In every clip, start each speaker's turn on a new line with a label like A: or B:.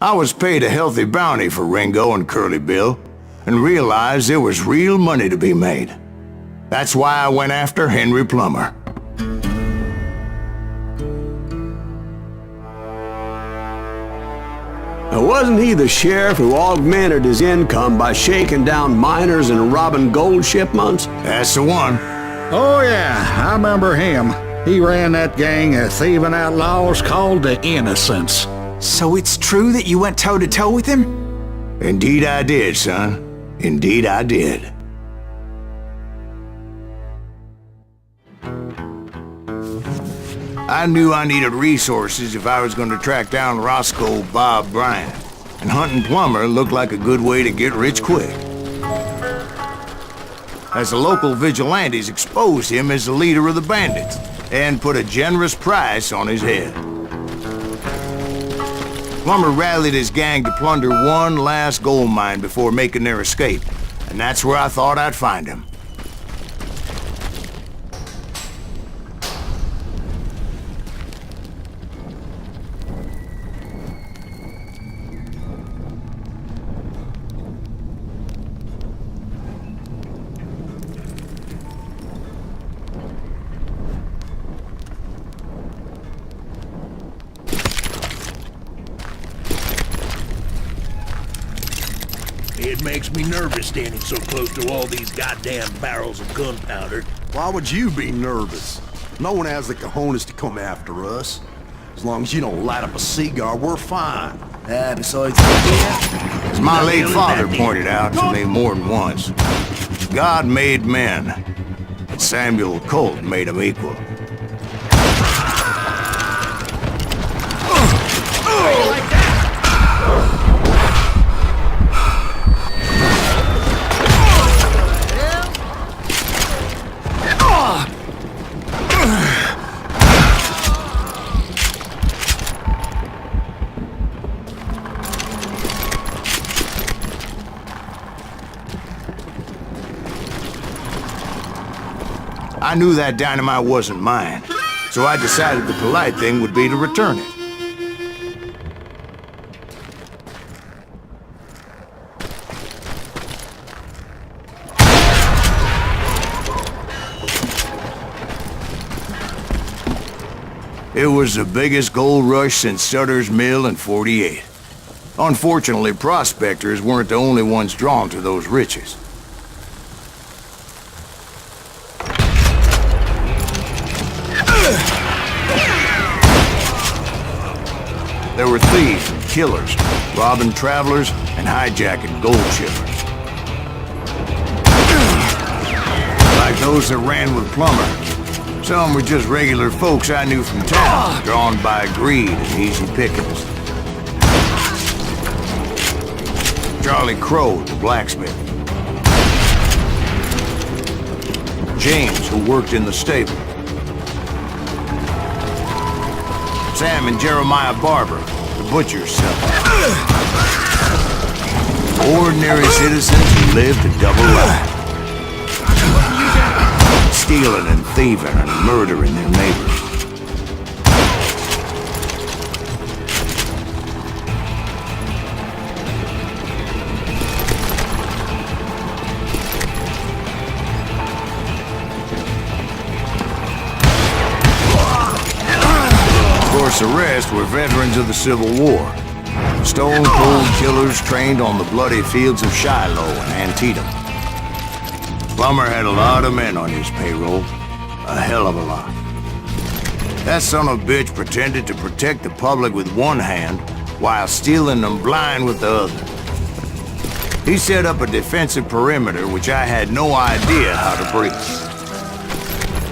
A: I was paid a healthy bounty for Ringo and Curly Bill, and realized there was real money to be made. That's why I went after Henry Plummer.
B: Now, wasn't he the sheriff who augmented his income by shaking down miners and robbing gold shipments?
A: That's the one.
C: Oh yeah, I remember him. He ran that gang of thieving outlaws called the Innocents.
D: So it's true that you went toe-to-toe with him?
A: Indeed I did, son. Indeed I did. I knew I needed resources if I was going to track down Roscoe Bob Bryant, and hunting Plummer looked like a good way to get rich quick. As the local vigilantes exposed him as the leader of the bandits, and put a generous price on his head. Plummer rallied his gang to plunder one last gold mine before making their escape, and that's where I thought I'd find him.
E: It makes me nervous standing so close to all these goddamn barrels of gunpowder.
F: Why would you be nervous? No one has the cojones to come after us. As long as you don't light up a cigar, we're fine.
E: Besides
A: As my late father pointed out to me more than once, God made men, but Samuel Colt made them equal. I knew that dynamite wasn't mine, so I decided the polite thing would be to return it. It was the biggest gold rush since Sutter's Mill in '48. Unfortunately, prospectors weren't the only ones drawn to those riches. There were thieves and killers, robbing travelers and hijacking gold shippers. Like those that ran with Plummer. Some were just regular folks I knew from town, drawn by greed and easy pickings. Charlie Crow, the blacksmith. James, who worked in the stable. Sam and Jeremiah Barber, the butcher's son. Ordinary citizens who lived a double life. Stealing and thieving and murdering their neighbors. The rest were veterans of the Civil War. Stone-cold killers trained on the bloody fields of Shiloh and Antietam. Plummer had a lot of men on his payroll. A hell of a lot. That son of a bitch pretended to protect the public with one hand while stealing them blind with the other. He set up a defensive perimeter which I had no idea how to breach.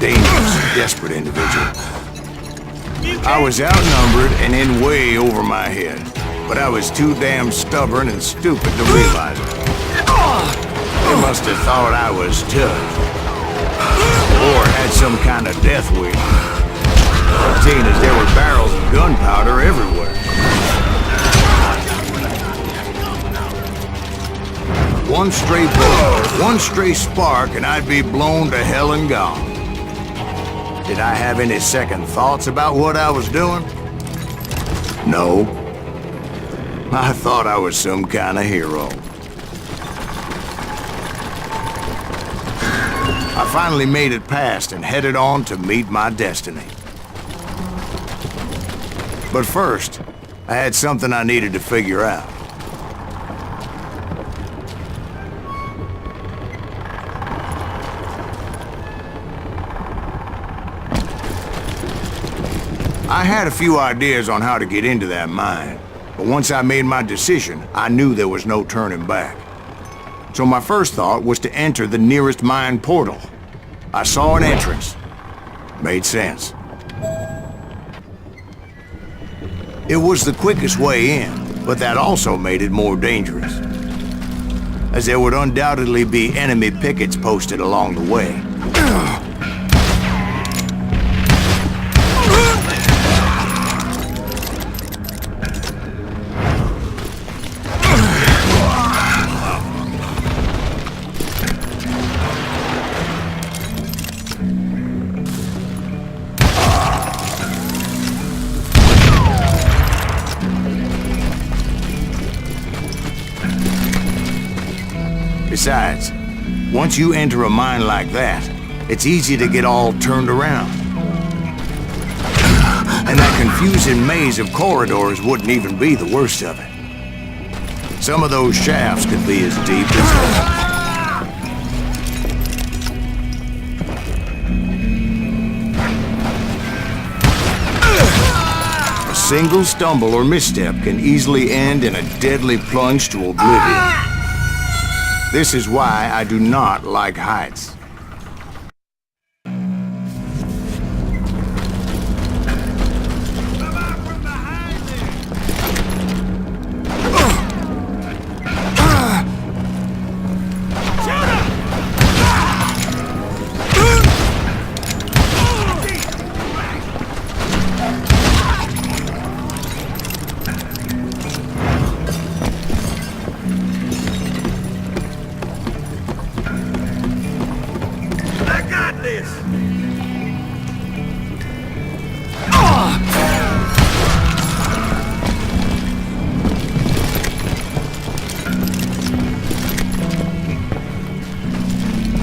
A: Dangerous, desperate individual. I was outnumbered and in way over my head, but I was too damn stubborn and stupid to realize it. They must have thought I was tough, or had some kind of death wish, seeing as there were barrels of gunpowder everywhere. One stray bullet, one stray spark, and I'd be blown to hell and gone. Did I have any second thoughts about what I was doing? No. I thought I was some kind of hero. I finally made it past and headed on to meet my destiny. But first, I had something I needed to figure out. I had a few ideas on how to get into that mine, but once I made my decision, I knew there was no turning back. So my first thought was to enter the nearest mine portal. I saw an entrance. Made sense. It was the quickest way in, but that also made it more dangerous, as there would undoubtedly be enemy pickets posted along the way. Besides, once you enter a mine like that, it's easy to get all turned around. And that confusing maze of corridors wouldn't even be the worst of it. Some of those shafts could be as deep as a single stumble or misstep can easily end in a deadly plunge to oblivion. This is why I do not like heights.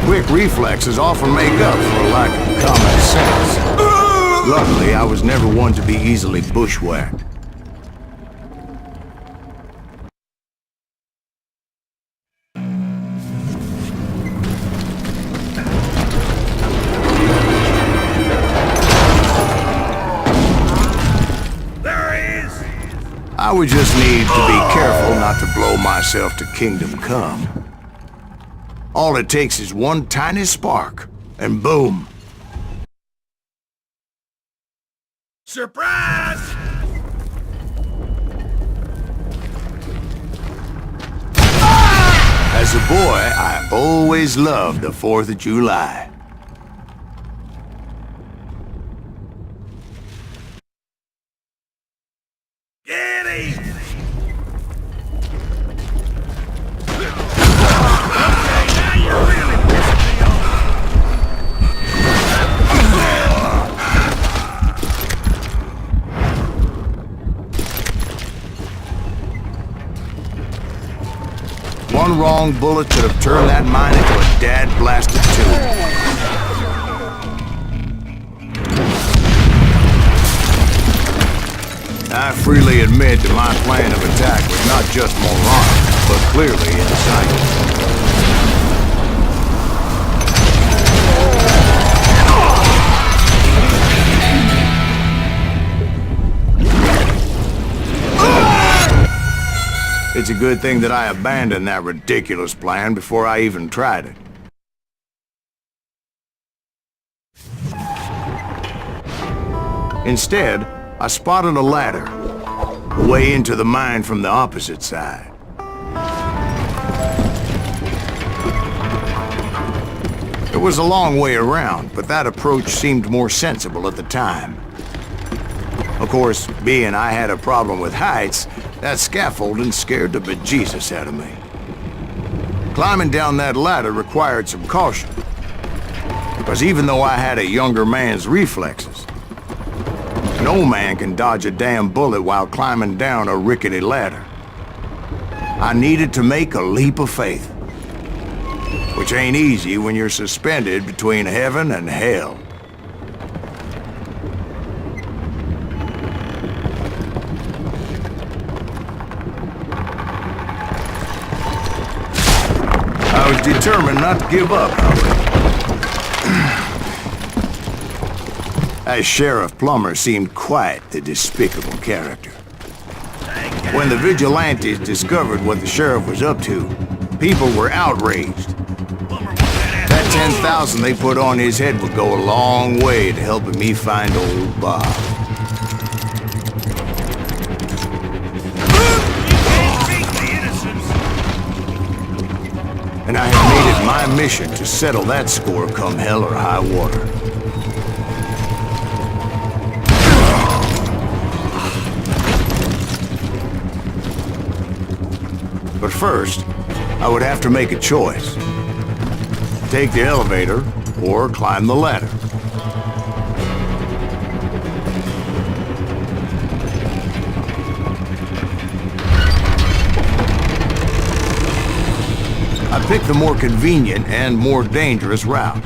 A: Quick reflexes often make up for a lack of common sense. Luckily, I was never one to be easily bushwhacked. I would just need to be careful not to blow myself to Kingdom Come. All it takes is one tiny spark, and boom.
E: Surprise!
A: As a boy, I always loved the 4th of July.
E: Get him!
A: One wrong bullet could have turned that mine into a dad-blasted tube. I freely admit that my plan of attack was not just moronic, but clearly insane. It's a good thing that I abandoned that ridiculous plan before I even tried it. Instead, I spotted a ladder, a way into the mine from the opposite side. It was a long way around, but that approach seemed more sensible at the time. Of course, being I had a problem with heights, that scaffolding scared the bejesus out of me. Climbing down that ladder required some caution, because even though I had a younger man's reflexes, an old man can dodge a damn bullet while climbing down a rickety ladder. I needed to make a leap of faith. Which ain't easy when you're suspended between heaven and hell. I was determined not to give up, however. As Sheriff Plummer seemed quite the despicable character. When the vigilantes discovered what the sheriff was up to, people were outraged. That 10,000 they put on his head would go a long way to helping me find old Bob. And I had made it my mission to settle that score come hell or high water. But first, I would have to make a choice. Take the elevator or climb the ladder. I picked the more convenient and more dangerous route.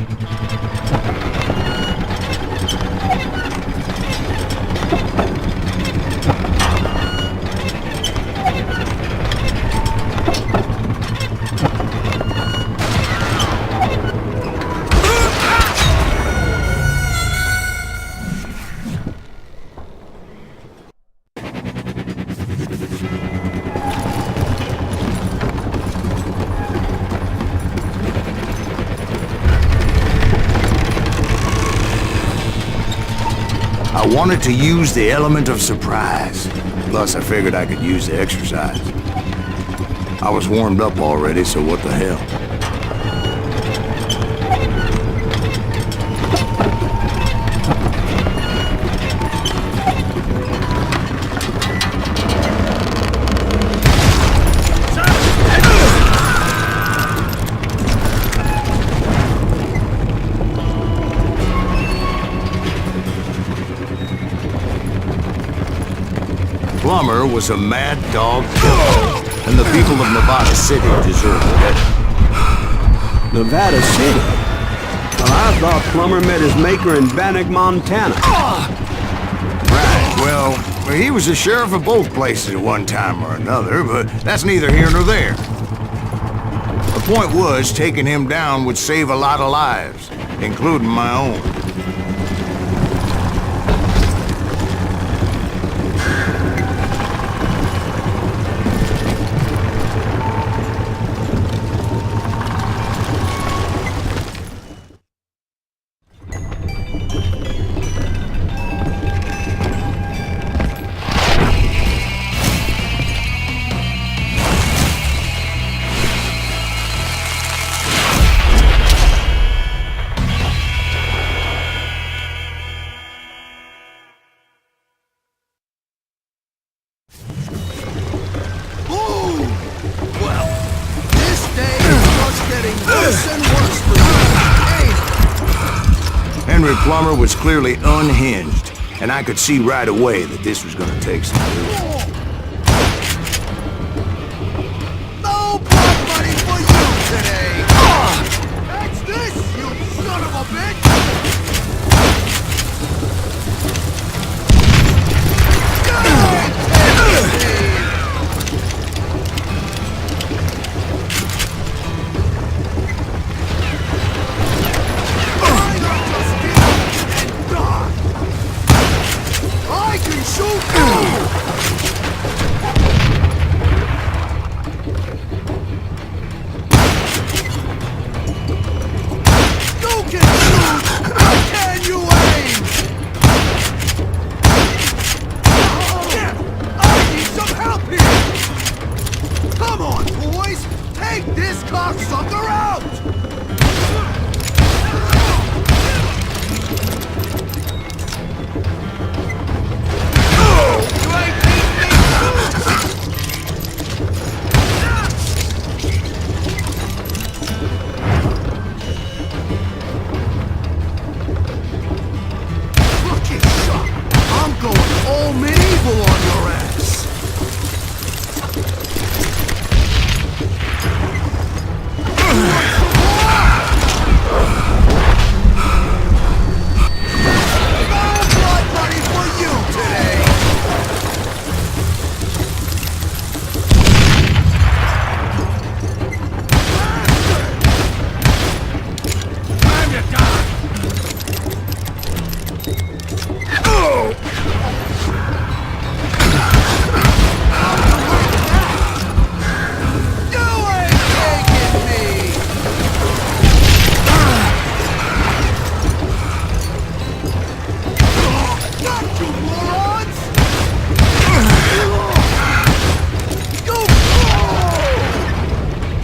A: I wanted to use the element of surprise. Plus, I figured I could use the exercise. I was warmed up already, so what the hell? Plummer was a mad dog killer, and the people of Nevada City deserved it.
B: Nevada City? Well, I thought Plummer met his maker in Bannock, Montana.
A: Right, well, he was the sheriff of both places at one time or another, but that's neither here nor there. The point was, taking him down would save a lot of lives, including my own. Plummer was clearly unhinged, and I could see right away that this was going to take some doing.
F: No blood money for you today! That's this, you son of a bitch!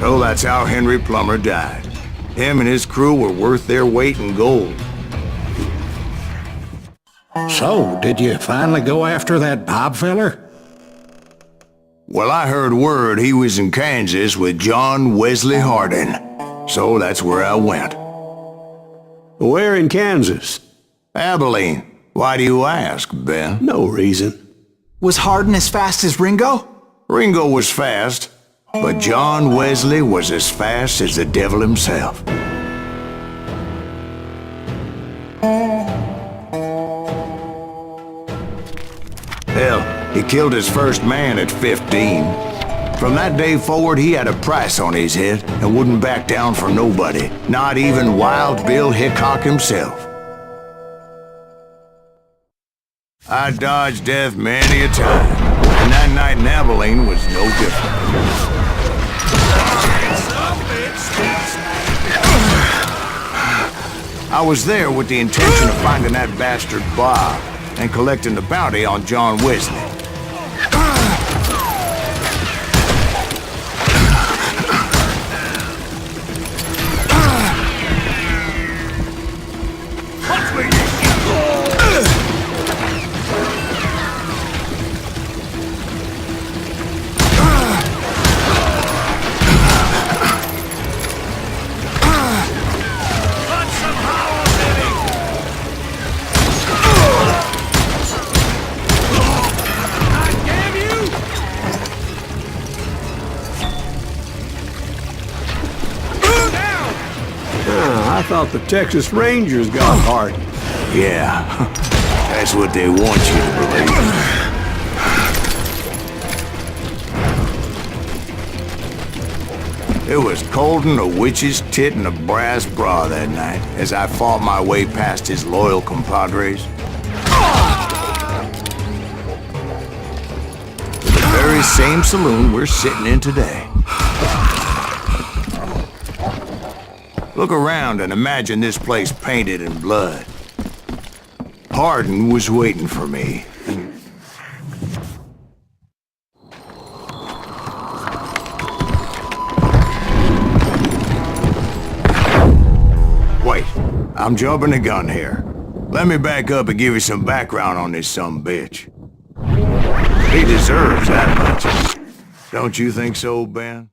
A: So that's how Henry Plummer died. Him and his crew were worth their weight in gold.
C: So, did you finally go after that Bob feller?
A: Well, I heard word he was in Kansas with John Wesley Hardin. So that's where I went.
B: Where in Kansas?
A: Abilene. Why do you ask, Ben?
B: No reason.
D: Was Hardin as fast as Ringo?
A: Ringo was fast, but John Wesley was as fast as the devil himself. Hell, he killed his first man at 15. From that day forward, he had a price on his head and wouldn't back down for nobody, not even Wild Bill Hickok himself. I dodged death many a time, and that night in Abilene was no different. I was there with the intention of finding that bastard Bob and collecting the bounty on John Wesley.
B: I thought the Texas Rangers got Hardin.
A: Yeah, that's what they want you to believe. It was cold in a witch's tit and a brass bra that night as I fought my way past his loyal compadres. The very same saloon we're sitting in today. Look around and imagine this place painted in blood. Hardin was waiting for me. Wait, I'm jumping the gun here. Let me back up and give you some background on this sumbitch. He deserves that much. Don't you think so, Ben?